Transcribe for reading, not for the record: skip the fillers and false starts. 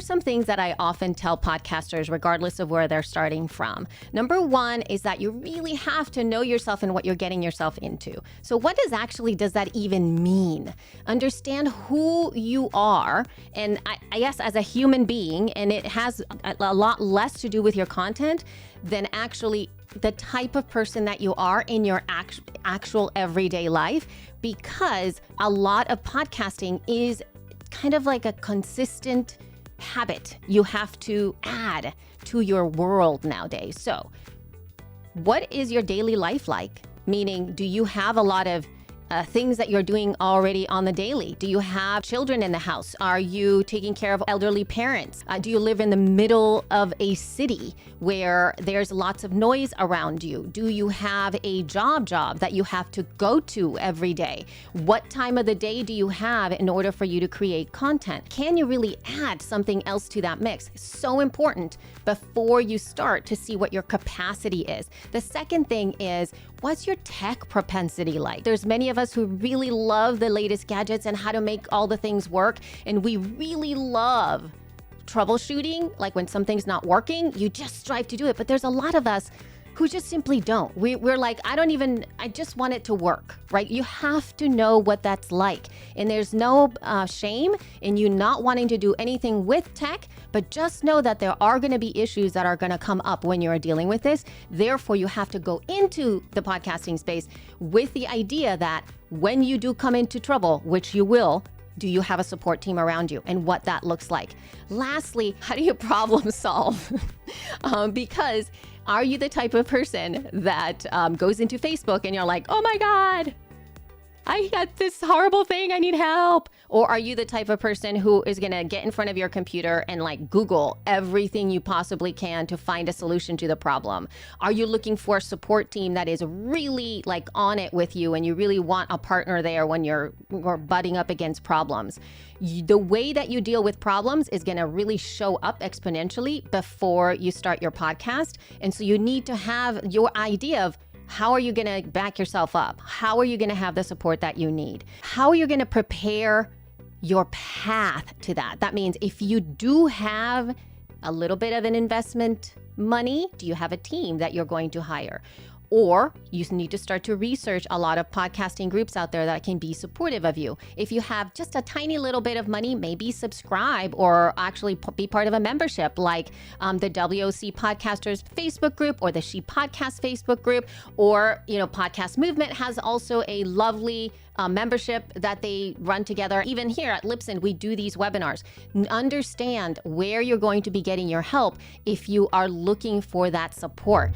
some things that I often tell podcasters, regardless of where they're starting from. Number one is that you really have to know yourself and what you're getting yourself into. So what does that even mean? Understand who you are, and I guess as a human being, and it has a lot less to do with your content than actually the type of person that you are in your actual everyday life, because a lot of podcasting is kind of like a consistent habit you have to add to your world nowadays. So what is your daily life like? Meaning, do you have a lot of things that you're doing already on the daily? Do you have children in the house? Are you taking care of elderly parents? Do you live in the middle of a city where there's lots of noise around you? Do you have a job that you have to go to every day? What time of the day do you have in order for you to create content? Can you really add something else to that mix? So important before you start to see what your capacity is. The second thing is, what's your tech propensity like? There's many of us who really love the latest gadgets and how to make all the things work. And we really love troubleshooting. Like when something's not working, you just strive to do it. But there's a lot of us who just simply don't. We're like, I just want it to work, right? You have to know what that's like. And there's no shame in you not wanting to do anything with tech, but just know that there are gonna be issues that are gonna come up when you're dealing with this. Therefore, you have to go into the podcasting space with the idea that when you do come into trouble, which you will, do you have a support team around you and what that looks like? Lastly, how do you problem solve? Because are you the type of person that goes into Facebook and you're like, oh my God, I got this horrible thing, I need help? Or are you the type of person who is gonna get in front of your computer and like Google everything you possibly can to find a solution to the problem? Are you looking for a support team that is really like on it with you and you really want a partner there when you're butting up against problems? The way that you deal with problems is gonna really show up exponentially before you start your podcast. And so you need to have your idea of, how are you going to back yourself up? How are you going to have the support that you need? How are you going to prepare your path to that? That means if you do have a little bit of an investment money, do you have a team that you're going to hire? Or you need to start to research a lot of podcasting groups out there that can be supportive of you. If you have just a tiny little bit of money, maybe subscribe or actually be part of a membership like the WOC Podcasters Facebook group or the She Podcast Facebook group, or, Podcast Movement has also a lovely membership that they run together. Even here at Libsyn, we do these webinars. Understand where you're going to be getting your help if you are looking for that support.